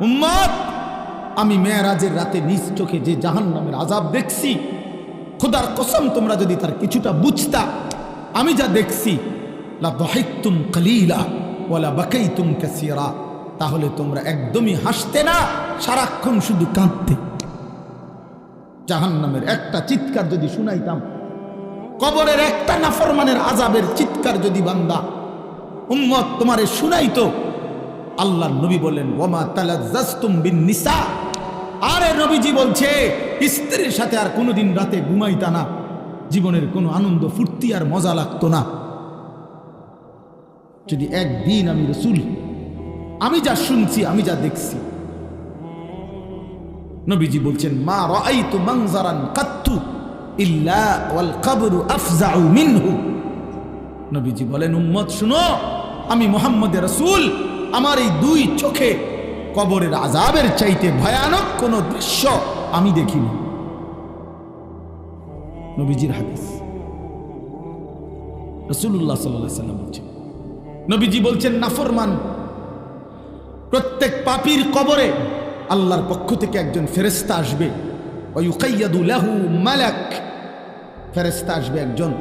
উম্মত, আমি মেরাজের রাতে নিজ চোখে যে জাহান্নামের আযাব দেখছি, খোদার কসম তোমরা যদি তার কিছুটা বুঝতা, আমি যা দেখছি, লা দাহিকতুম কালিলা ওয়ালা বাকাইতুম কাসীরা, তাহলে তোমরা একদমই হাসতে না, সারাক্ষণ শুধু কাঁদতে। জাহান্নামের একটা চিৎকার যদি শুনাইতাম, কবরের একটা নাফরমানের আযাবের চিৎকার যদি বান্দা উম্মত তোমারে শুনাইতো, আল্লাহর নবী বলেন ওয়ামা তালাজ্জাজতুম বিন নিসা, আরে নবীজি বলছে স্ত্রীর সাথে আর কোনোদিন রাতে ঘুমাইতা না, জীবনের কোনো আনন্দ ফুর্তি আর মজা লাগতো না। যদি একদিন আমি রাসূল, আমি যা শুনছি, আমি যা দেখছি, নবীজি বলছেন মা রাআইতু মানজারান কাত্তু ইল্লা ওয়াল কবরু আফজাউ মিনহু। নবীজি বলেন উম্মত শুনো, আমি মুহাম্মদের রাসূল, আমার এই দুই চোখে কবরের আযাবের চাইতে ভয়ানক কোন দৃশ্য আমি দেখিনি। নবীজির হাদিস, রাসূলুল্লাহ সাল্লাল্লাহু আলাইহি ওয়াসাল্লাম বলছেন, নবীজি বলছেন নাফরমান প্রত্যেক পাপীর কবরে আল্লাহর পক্ষ থেকে একজন ফেরেশতা আসবে, ওয়া ইউকাইয়াদু লাহু মালাক, ফেরেশতা আসবে একজন,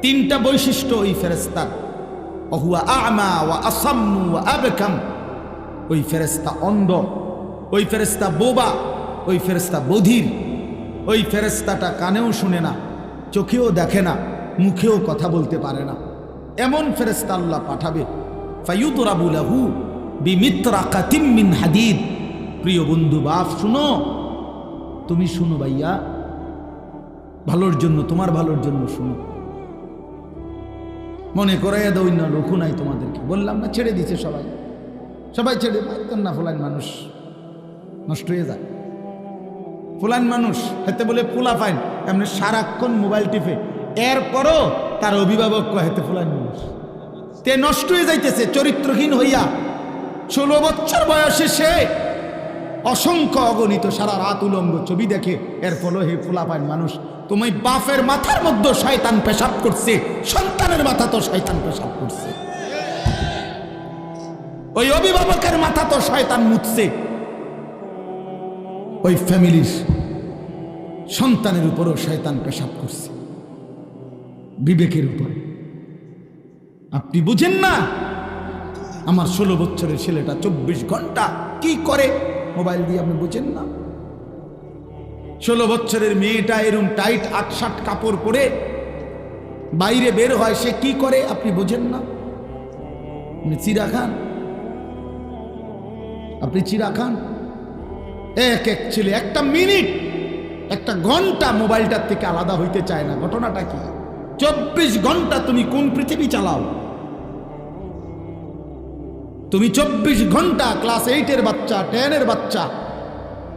তিনটা বৈশিষ্ট্য ওই ফেরেশতার, ওহুয়া আ'মা ওয়া আসাম্মু ওয়া আবকাম, ওই ফেরেশতা অন্ধ, ওই ফেরেশতা বোবা, ওই ফেরেশতা বধির, ওই ফেরেশতাটা কানেও শুনে না, চোখেও দেখে না, মুখেও কথা বলতে পারে না, এমন ফেরেশতা আল্লাহ পাঠাবে। ফায়ুদরাবু লাহু বিমিতরাকাতিম মিন হাদিদ। প্রিয় বন্ধু বাপ শুনো, তুমি শুনো ভাইয়া, ভালোর জন্য, তোমার ভালোর জন্য শুনো, মনে করাইয়া দাও না রুখু নাই তোমাদেরকে, বললাম না ছেড়ে দিছে সবাই, সবাই ছেড়ে পারতেন না, ফুলাইন মানুষ নষ্ট হয়ে যায়, ফুলাইন মানুষ হেতে বলে ফুলা ফাইন, এমনি সারাক্ষণ মোবাইল টিপে, এরপরও তার অভিভাবক হেতে ফুলাইন মানুষ, তে নষ্ট হয়ে যাইতেছে চরিত্রহীন হইয়া। 16 বছর বয়সে সে অসংখ্য অগণিত সারা রাত উলঙ্গ ছবি দেখে, এর ফলে হে ফুলাপাইন মানুষ, তুমি বাপের মাথার মধ্যে শয়তান পেশাব করছে, সন্তানের মাথা তো শয়তান পেশাব করছে, ওই অভিভাবকের মাথা তো শয়তান মুছছে, ওই ফ্যামিলির সন্তানের উপরও শয়তান পেশাব করছে, বিবেকের উপর। আপনি বুঝেন না, আমার 16 বছরের ছেলেটা 24 ঘন্টা কি করে মোবাইল দিয়ে, আপনি বুঝেন না? 16 বছরের মেয়েটা এরকম টাইট 8-7 কাপড় পরে বাইরে বের হয়, সে কি করে আপনি বুঝেন না? আপনি চিরা খান, আপনি চিরা খান। এক এক ছেলে একটা মিনিট, একটা ঘন্টা মোবাইলটার থেকে আলাদা হইতে চায় না। ঘটনাটা কি? 24 ঘন্টা তুমি কোন পৃথিবী চালাও? তুমি 24 ঘন্টা ক্লাস 8-এর বাচ্চা, 10-এর বাচ্চা,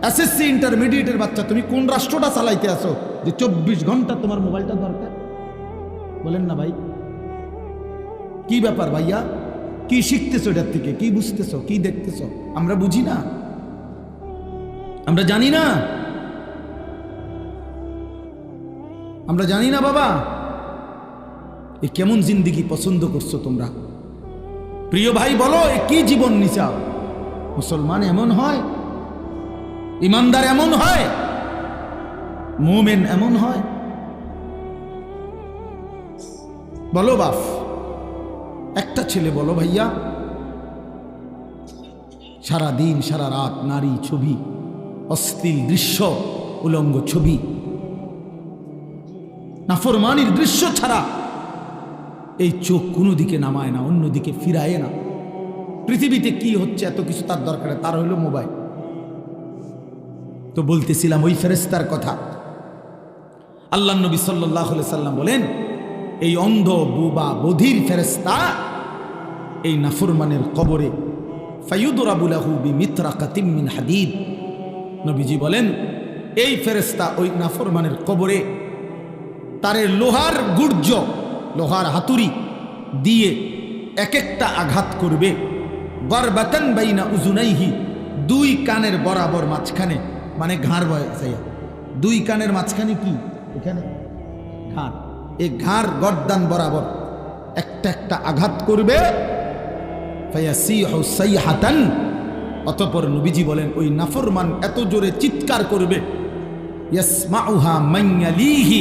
এসএসসি ইন্টারমিডিয়েটের বাচ্চা, তুমি কোন রাষ্ট্রটা চালাইতে আসো যে 24 ঘন্টা তোমার মোবাইলটা দরকার? বলেন না ভাই, কি ব্যাপার ভাইয়া? কি শিখতেছো এটার থেকে? কি বুঝতেছো? কি দেখতেছো? আমরা বুঝি না, আমরা জানি না, আমরা জানি না বাবা। এ কেমন জিন্দেগি পছন্দ করছো তোমরা? প্রিয় ভাই বলো, এ কি জীবন নিচাও? মুসলমান এমন হয়? ইমানদার এমন হয়? মুমিন এমন হয়? বলো বাপ, একটা ছেলে বলো ভাইয়া, সারা দিন সারা রাত নারী ছবি, অশ্লীল দৃশ্য, উলঙ্গ ছবি, নাফরমানির দৃশ্য ছাড়া এই চোখ কোনো দিকে নামায় না, অন্যদিকে ফিরায় না। পৃথিবীতে কি হচ্ছে এত কিছু তার দরকার, তার হইল মোবাইল। তো বলতেছিলাম ওই ফেরেশতার কথা। আল্লাহ নবী সাল্লাল্লাহু আলাইহি সাল্লাম বলেন, এই অন্ধ বোবা বধির ফেরেশতা এই নাফরমানের কবরে ফায়ুদরাবু লাহু বিমিতরাকাতিম মিন হাদিদ। নবীজি বলেন, এই ফেরেশতা ওই নাফরমানের কবরে তারে লোহার গুর্জ, লোহার হাতুড়ি দিয়ে এক একটা আঘাত করবে। গরবাতান বাইনা উজুনাইহি, 2 কানের বরাবর মাঝখানে, মানে ঘাড় বসাইয়া 2 কানের মাঝখানে কি এখানে ঘাড়, এই ঘাড় গর্দান বরাবর একটা একটা আঘাত করবে। ফায়াসিহু সাইহাতান, অতঃপর নবীজি বলেন ওই নাফরমান এত জোরে চিৎকার করবে ইয়াসমাউহা মান ইয়ালিহি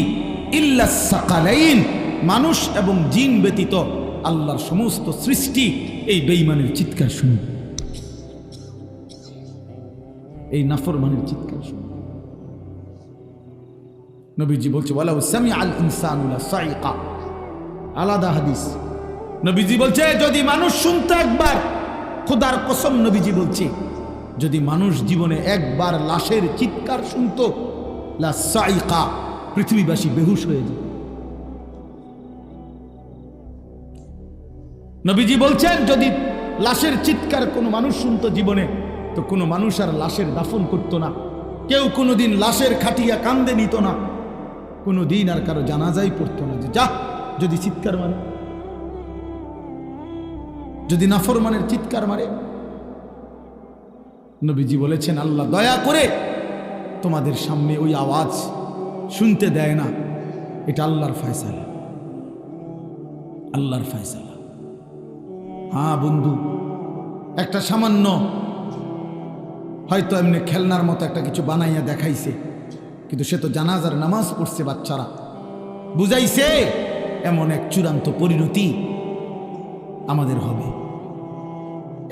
ইল্লা সাকালাইন, মানুষ এবং জিন ব্যতীত আল্লাহর সমস্ত সৃষ্টি এই বেঈমানের চিৎকার শুনবে, এই নাফরমানের চিৎকার শুনবে। নবীজি বলছে ওয়ালাউ সামিআল ইনসানু লাসাইকা, আলাদা হাদিস। নবীজি বলছে যদি মানুষ শুনতো একবার, খোদার কসম নবীজি বলছে যদি মানুষ জীবনে একবার লাশের চিৎকার শুনতো লাসাইকা, পৃথিবীবাসী বেহুশ হয়ে যেত। নবীজি বলছেন যদি লাশের চিৎকার কোনো মানুষ শুনতো জীবনে, তো কোনো মানুষ আর লাশের দাফন করতো না, কেউ কোনোদিন লাশের খাটিয়া কান্দে নিত না, কোনো দিন আর কারো জানাজাই পড়তো না। যে যা, যদি চিৎকার মারে, যদি নাফরমানের চিৎকার মারে। নবীজি বলেছেন আল্লাহ দয়া করে তোমাদের সামনে ওই আওয়াজ শুনতে দেয় না, এটা আল্লাহর ফয়সালা, আল্লাহর ফয়সালা। হ্যাঁ বন্ধু, একটা সামান্য হয়তো এমনি খেলনার মতো একটা কিছু বানাইয়া দেখাইছে, কিন্তু সে তো জানাজার নামাজ পড়ছে, বাচ্চারা বুঝাইছে এমন এক চূড়ান্ত পরিণতি আমাদের হবে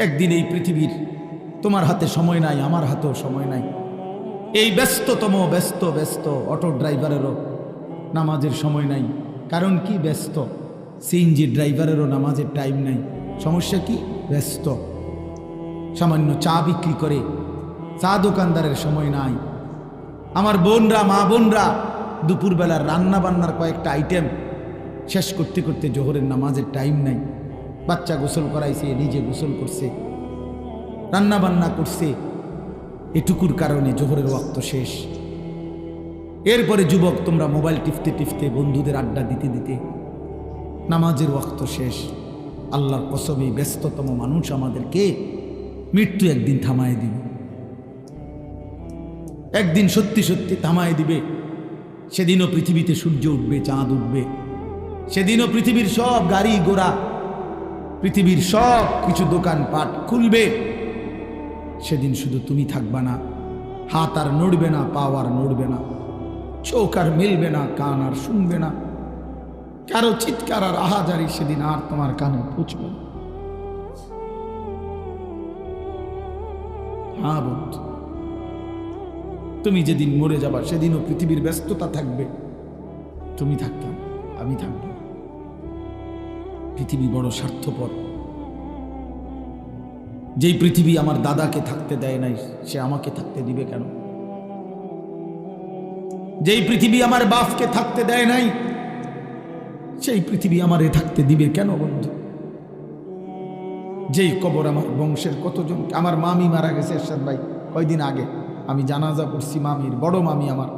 একদিন। এই পৃথিবীর তোমার হাতে সময় নাই, আমার হাতেও সময় নাই। এই ব্যস্ততম ব্যস্ত অটো ড্রাইভারেরও নামাজের সময় নাই। কারণ কি? ব্যস্ত। সিএনজি ড্রাইভারেরও নামাজের টাইম নাই। সমস্যা কি? ব্যস্ত। সামান্য চা বিক্রি করে চা দোকানদারের সময় নাই। আমার বোনরা, মা বোনরা দুপুরবেলার রান্না বান্নার কয়েকটা আইটেম শেষ করতে করতে জোহরের নামাজের টাইম নাই। বাচ্চা গোসল করাইছে, নিজে গোসল করছে, রান্না বান্না করছে, এটুকুর কারণে জোহরের ওয়াক্ত শেষ। এরপরে যুবক তোমরা মোবাইল টিপতে টিপতে, বন্ধুদের আড্ডা দিতে দিতে নামাজের ওয়াক্ত শেষ। আল্লাহর কসম এই ব্যস্ততম মানুষ আমাদেরকে মৃত্যু একদিন থামায় দিবে, একদিন সত্যি সত্যি থামায় দিবে। সেদিনও পৃথিবীতে সূর্য উঠবে, চাঁদ উঠবে, সেদিনও পৃথিবীর সব গাড়ি ঘোড়া, পৃথিবীর সব কিছু দোকানপাট খুলবে। সেদিন শুধু তুমি থাকবা না, হাত আর নড়বে না, পা আর নড়বে না, চোখ আর মেলবে না, কান আর শুনবে না, কারো চিৎকার আর আহাজারি সেদিন আর তোমার কানে পৌঁছবে না। হ্যাঁ বন্ধু, তুমি যেদিন মরে যাবা সেদিনও পৃথিবীর ব্যস্ততা থাকবে, তুমি থাকতাম, আমি থাকব। পৃথিবী বড় স্বার্থপর। যেই পৃথিবী আমার দাদাকে থাকতে দেয় নাই, সে আমাকে থাকতে দিবে কেন? যেই পৃথিবী আমার বাপকে থাকতে দেয় নাই, সেই পৃথিবী আমারে থাকতে দিবে কেন বন্ধু? যেই কবর আমার বংশের কতজন, আমার মামি মারা গেছে এরশাদ ভাই কয়দিন আগে, আমি জানাজা পড়ছি মামির, বড় মামি আমার।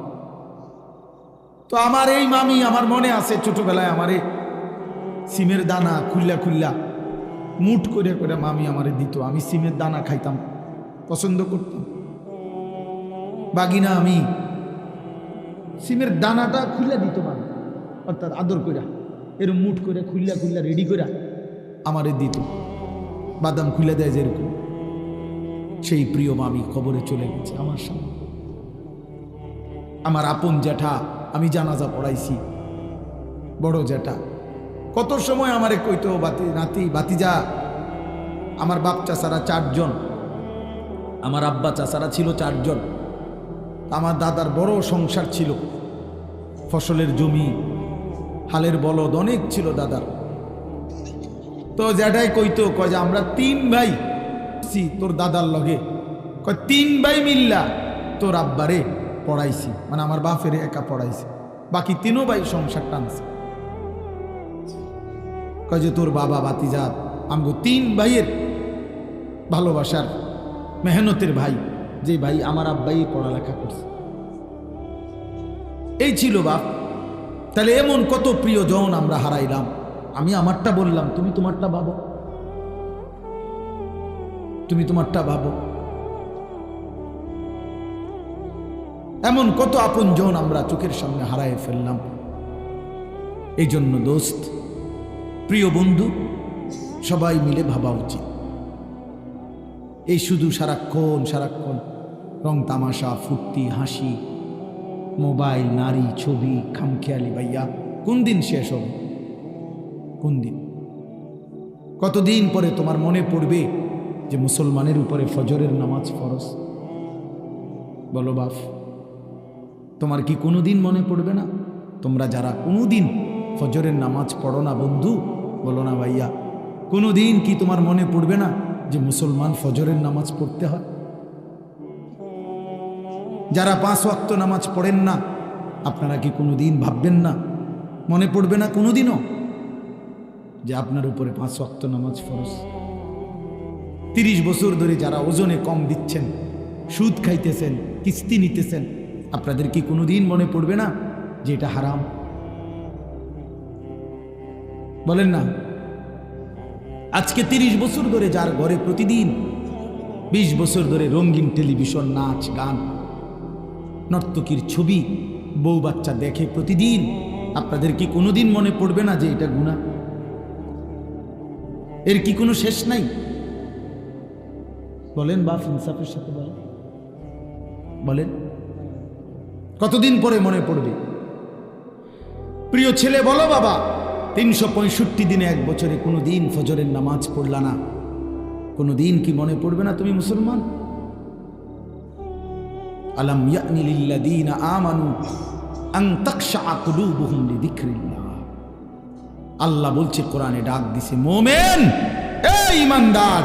তো আমার এই মামি, আমার মনে আছে ছোটবেলায় আমারে সিমের দানা খুল্লা খুল্লা মুঠ করে করে মামি আমারে দিত। আমি সিমের দানা খাইতাম, পছন্দ করতাম। বাগিনা আমি সিমের দানাটা খুলে দিত মামি, অর্থাৎ আদর করে এরকম মুঠ করে খুল্লা খুল্লা রেডি করে আমারে দিত। বাদাম খুলে দেয় যেরকম। সেই প্রিয় মামি কবরে চলে গেছে আমার সামনে। আমার আপন জ্যাঠা, আমি জানাজা পড়াইছি, বড় জ্যাঠা কত সময় আমারে কইতো, নাতি বাতিজা। আমার বাপ চাচারা 4 জন, আমার আব্বা চাচারা ছিল 4 জন। আমার দাদার বড় সংসার ছিল, ফসলের জমি, হালের বলদ অনেক ছিল দাদার। তো জ্যাঠাই কইতো, কয় যে আমরা 3 ভাই তোর দাদার লগে, কয় 3 ভাই মিল্লা তোর আব্বারে পড়াইছি, মানে আমার বাপের একা পড়াইছি, বাকি 3 ভাই সংসার টানছে। কয় যে তোর বাবা বাতিজা আমগো 3 ভাইয়ের ভালোবাসার মেহনতের ভাই, যে ভাই আমার আব্বাই পড়ালেখা করছে। এই ছিল বাপ। তাহলে এমন কত প্রিয়জন আমরা হারাইলাম। আমি আমারটা বললাম, তুমি তোমারটা ভাবো, তুমি তোমারটা ভাবো। এমন কত আপনজন আমরা চোখের সামনে হারাই ফেললাম। এই জন্য দোস্ত, প্রিয় বন্ধু, সবাই মিলে ভাবা উচিত। এই শুধু সারাক্ষণ সারাক্ষণ রং তামাশা, ফুর্তি, হাসি, মোবাইল, নারী, ছবি, খামখেয়ালি। ভাইয়া কোন দিন শেষ হবে? কোন দিন? কতদিন পরে তোমার মনে পড়বে যে মুসলমানের উপরে ফজরের নামাজ ফরজ? বলো বাপ, তোমার কি কোনোদিন মনে পড়বে না? তোমরা যারা কোনোদিন ফজরের নামাজ পড়ো না বন্ধু, বলো না ভাইয়া, কোনোদিন কি তোমার মনে পড়বে না যে মুসলমান ফজরের নামাজ পড়তে হয়? যারা 5 ওয়াক্ত নামাজ পড়েন না, আপনারা কি কোনোদিন ভাববেন না, মনে পড়বে না কোনোদিনও যে আপনার উপরে 5 ওয়াক্ত নামাজ ফরজ? 30 বছর ধরে যারা ওজনে কম দিচ্ছেন, সুদ খাইতেছেন, কিস্তি নিতেছেন, আপনাদের কি কোনোদিন মনে পড়বে না যে এটা হারাম? বলেন না। আজকে 30 বছর ধরে যার ঘরে প্রতিদিন, 20 বছর ধরে রঙিন টেলিভিশন, নাচ গান, নর্তকীর ছবি, বউ বাচ্চা দেখে প্রতিদিন, আপনাদের কি কোনোদিন মনে পড়বে না যে এটা গুনাহ? এর কি কোনো শেষ নাই? বলেন বাপ, ইনসাফের সাথে বলেন, বলেন কতদিন পরে মনে পড়বে? প্রিয় ছেলে, বলো বাবা, 365 দিনে 1 বছরে কোনো দিন ফজরের নামাজ পড়লা না, কোনো দিন কি মনে পড়বে না তুমি মুসলমান? আলাম ইয়ানি লিল্লাযীনা আমানু আন তাখশা কুলুবুহুম লিযিকরিল্লাহ। আল্লাহ বলছে, কোরআনে ডাক দিছে, মুমিন, এই ঈমানদার,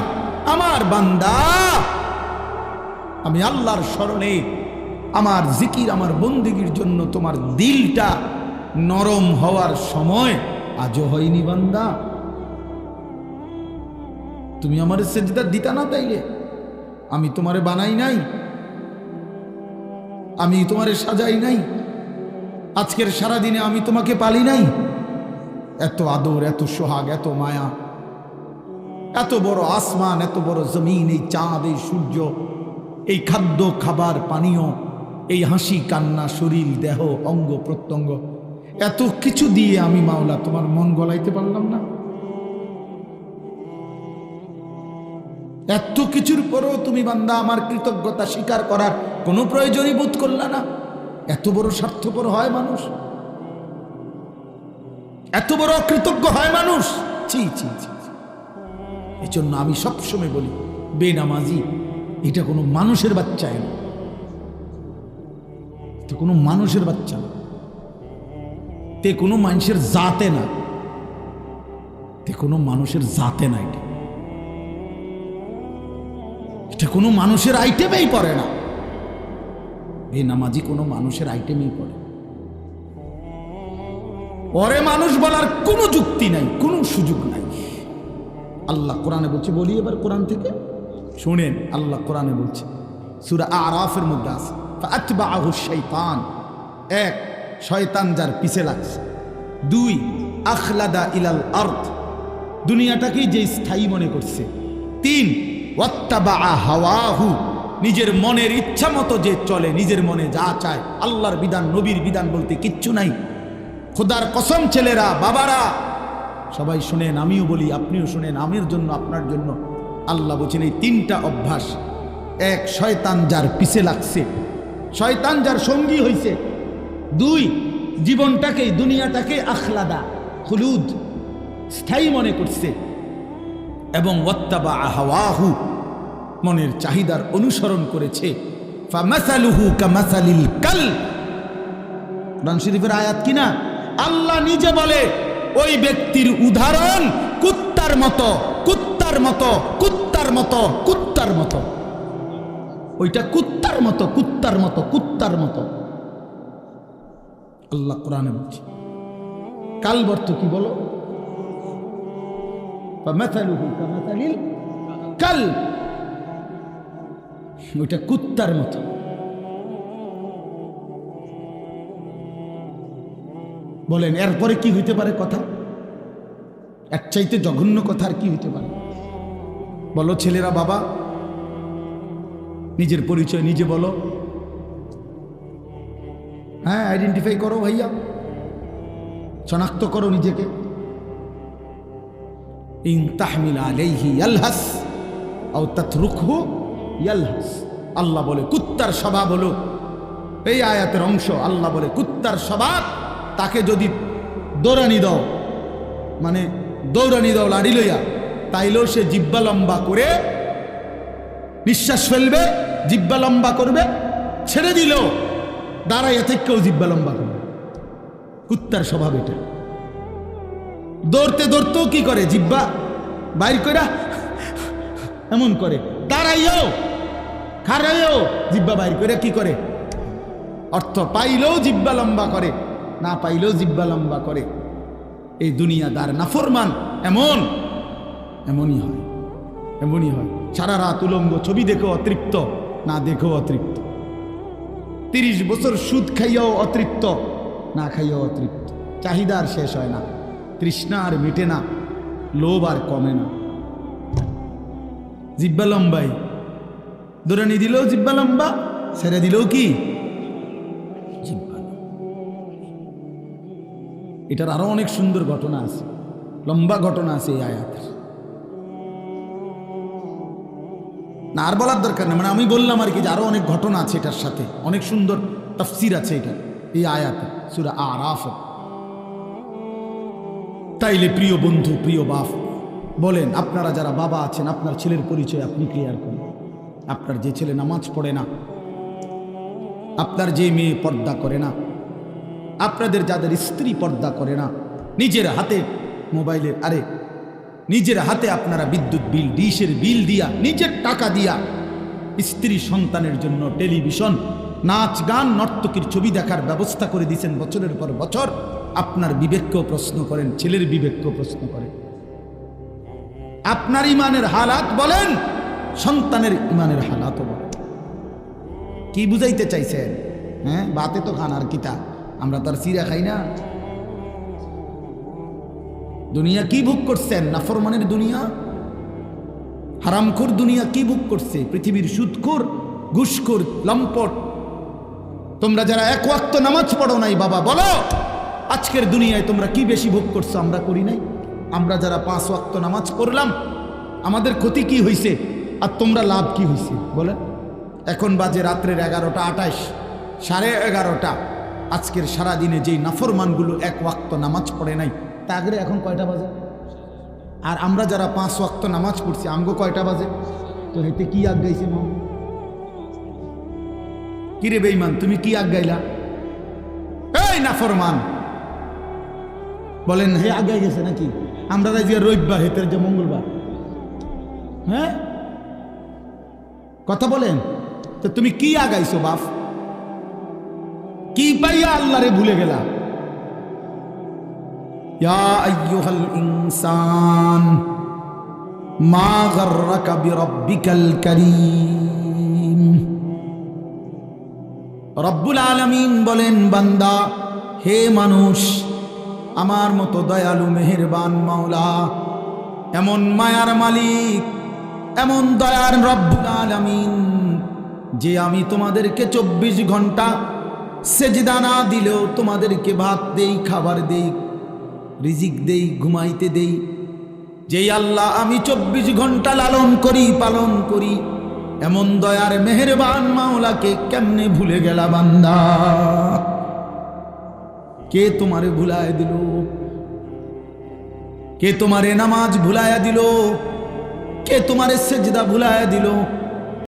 আমার বান্দা, আমি আল্লাহর স্মরণে, আমার জিকির, আমার বন্দেগীর জন্য তোমার দিলটা নরম হওয়ার সময় আজও হয়নি বান্দা? তুমি আমার সেজদা দিতা না? তাইলে আমি তোমারে বানাই নাই, আমি তোমারে সাজাই নাই, আজকের সারাদিনে আমি তোমাকে পালি নাই? এত আদর, এত সোহাগ, এত মায়া, এত বড় আসমান, এত বড় জমিন, এই চাঁদ, এই সূর্য, এই খাদ্য, খাবার, পানীয়, এই হাসি, কান্না, শরীর, দেহ, অঙ্গ প্রত্যঙ্গ, এত কিছু দিয়ে আমি মাওলা তোমার মন গলাইতে পারলাম না? এত কিছুর পরেও তুমি বান্দা আমার কৃতজ্ঞতা স্বীকার করার কোনো প্রয়োজনই বোধ করলা না? এত বড় স্বার্থপর হয় মানুষ? এত বড় অকৃতজ্ঞ হয় মানুষ? ছি ছি ছি। এই জন্য আমি সবসময় বলি, বেনামাজি এটা কোনো মানুষের বাচ্চা না, এটা কোনো মানুষের বাচ্চা না, তে কোনো মানুষের জাতে না, তে কোনো মানুষের জাতে না, এটা কোনো মানুষের আইটেমেই পড়ে না। বেনামাজি কোনো মানুষের আইটেমেই পড়ে। পরে মানুষ বলার কোনো যুক্তি নাই, কোনো সুযোগ নাই। আল্লাহ কোরআনে বলছে, বলি এবার কোরআন থেকে শুনেন। আল্লাহ কোরআনে বলছে, সূরা আরাফের মধ্যে আছে, ফাআতবাআহু শাইতান, 1 শয়তান যার পিছে লাগছে, 2 আখলাদা ইলাল আরদ, দুনিয়াটাকেই যে স্থায়ী মনে করছে, 3 ওয়াত্তাবাআ হাওয়াহু, নিজের মনের ইচ্ছা মতো যে চলে, নিজের মনে যা চায়, আল্লাহর বিধান, নবীর বিধান বলতে কিচ্ছু নাই। খোদার কসম, ছেলেরা, বাবারা, সবাই শুনেন, আমিও বলি, আপনিও শুনেন, আমির জন্য, আপনার জন্য। আল্লাহ বলছেন, এই 3টা অভ্যাস, 1 শয়তান যার পিছে লাগছে, শয়তান যার সঙ্গী হইছে, 2 জীবনটাকে, দুনিয়াটাকে আখলাদা, খুলুদ, স্থায়ী মনে করছে, এবং ওয়াত্তাবাআ হাওয়াহু, মনের চাহিদার অনুসরণ করেছে। ফামাসালুহু কামাসালিল কালব, কোরআন শরীফের আয়াত কিনা? আল্লাহ নিজে বলে, ওই ব্যক্তির উদাহরণ কুত্তার মতো, কুত্তার মতো, কুত্তার মতো, কুত্তার মতো। ওইটা কুত্তার মতো, কুত্তার মতো, কুত্তার মতো। আল্লাহ কোরআনে বলছে। কালব অর্থ কি বলো? ফামাসালুহু কামাসালিল কালব, ওইটা কুত্তার মতো। বলেন এরপরে কি হইতে পারে কথা? এর চাইতে জঘন্য কথা আর কি হইতে পারে? বলো ছেলেরা, বাবা, নিজের পরিচয় নিজে বলো। হ্যাঁ, আইডেন্টিফাই করো ভাইয়া, শনাক্ত করো নিজেকে। ইন তাহমিল আলাইহি ইয়ালহাস আও তাতরুকহু ইয়ালহাস। আল্লাহ বলে কুত্তার স্বভাব হলো, এই আয়াতের অংশ, আল্লাহ বলে কুত্তার স্বভাব, তাকে যদি দৌড়ানি দাও, মানে দৌড়ানি দাও লাড়ি লইয়া, তাইলেও সে জিব্বা লম্বা করে নিঃশ্বাস ফেলবে, জিব্বা লম্বা করবে, ছেড়ে দিল দাঁড়াইয়া থেকেও জিব্বা লম্বা করবে। কুত্তার স্বভাব এটা। দৌড়তে দৌড়তেও কি করে, জিব্বা বাইর করে এমন করে, দাঁড়াইও খাড়াইও জিব্বা বাইর করে কি করে, অর্থ পাইলেও জিব্বা লম্বা করে, না পাইলেও জিব্বা লম্বা করে। এই দুনিয়াদার নাফরমান এমনই হয়, এমনই হয়। সারা রাত উলঙ্গ ছবি দেখেও অতৃপ্ত, না দেখেও অতৃপ্ত। 30 বছর সুদ খাইয়াও অতৃপ্ত, না খাইয়াও অতৃপ্ত। চাহিদা আর শেষ হয় না, তৃষ্ণা আর মিটে না, লোভ আর কমে না। জিব্বা লম্বাই, দৌড়ানি দিলেও জিব্বা লম্বা, ছেড়ে দিলেও কি জিব্বা। এটার আরো অনেক সুন্দর ঘটনা আছে, লম্বা ঘটনা আছে এই আয়াতের। না আর বলার দরকার নেই, মানে আমি বললাম আর কি যে আরো অনেক ঘটনা আছে এটার সাথে, অনেক সুন্দর তাফসীর আছে এটা এই আয়াতে, সূরা আরাফ। তাইলে প্রিয় বন্ধু, প্রিয় বাপ, বলেন আপনারা যারা বাবা আছেন, আপনার ছেলের পরিচয় আপনি ক্লিয়ার করুন। আপনার যে ছেলে নামাজ পড়ে না, আপনার যে মেয়ে পর্দা করে না, আপনাদের যাদের স্ত্রী পর্দা করে না, নিজের হাতে মোবাইলের নিজের হাতে আপনারা বিদ্যুৎ বিল, ডিশের বিল দিয়া, নিজের টাকা দিয়া স্ত্রী সন্তানের জন্য টেলিভিশন, নাচ গান, নর্তকীর ছবি দেখার ব্যবস্থা করে দিয়েছেন বছরের পর বছর। আপনার বিবেককেও প্রশ্ন করেন, ছেলের বিবেককেও প্রশ্ন করেন। আপনার ইমানের হালাত বলেন, সন্তানের ইমানের হালাতও বলেন। কি বুঝাইতে চাইছেন? হ্যাঁ, বাতে তো খান আর কিতা, আমরা তো আর চিরা খাই না। দুনিয়া কি ভোগ করছেন? নাফরমানের দুনিয়া, হারামখোর দুনিয়া কি ভোগ করছে? পৃথিবীর সুদখোর, ঘুষখোর, লম্পট। তোমরা যারা এক ওয়াক্ত নামাজ পড়ো নাই, বাবা বলো আজকের দুনিয়ায় তোমরা কি বেশি ভোগ করছো? আমরা করি নাই? আমরা যারা 5 ওয়াক্ত নামাজ পড়লাম, আমাদের ক্ষতি কি হয়েছে আর তোমরা লাভ কি হয়েছে বলেন? এখন বাজে রাত্রের 11:28, 11:30। আজকের সারাদিনে যেই নাফরমানগুলো এক ওয়াক্ত নামাজ পড়ে নাই, তা আগে এখন কয়টা বাজে? আর আমরা যারা 5 ওয়াক্ত নামাজ পড়ছি, আমগো কয়টা বাজে? তো হেতে কি আগাইছে মা? কিরে বেঈমান, তুমি কি আগাইলা? এই নাফরমান, বলেন হে আগাই গেছে নাকি? আমরা যে রবিবার, হেতের যে মঙ্গলবার। হ্যাঁ, কথা বলেন তো, তুমি কি আগাইছো বাপ? কি পাইয়া আল্লাহরে ভুলে গেলা? ইয়া আইয়ুহাল ইনসান মা গাররাকা বিরাব্বিকাল কারীম। রব্বুল আলামিন বলেন, বান্দা, হে মানুষ, আমার মতো দয়ালু মেহেরবান মাওলা, এমন মায়ার মালিক, এমন দয়ার রব্বুল আলামিন, যে আমি তোমাদেরকে 24 ঘন্টা সেজদা না দিলেও তোমাদেরকে ভাত দেই, খাবার দেই, রিজিক দেই, ঘুমাইতে দেই, যেই আল্লাহ আমি 24 ঘন্টা লালন করি, পালন করি, এমন দয়ার মেহেরবান মাওলাকে কেমনে ভুলে গেলা বান্দা? কে তোমারে ভুলায় দিল? কে তোমারে নামাজ ভুলায়া দিল? কে তোমারে সেজদা ভুলায়া দিল?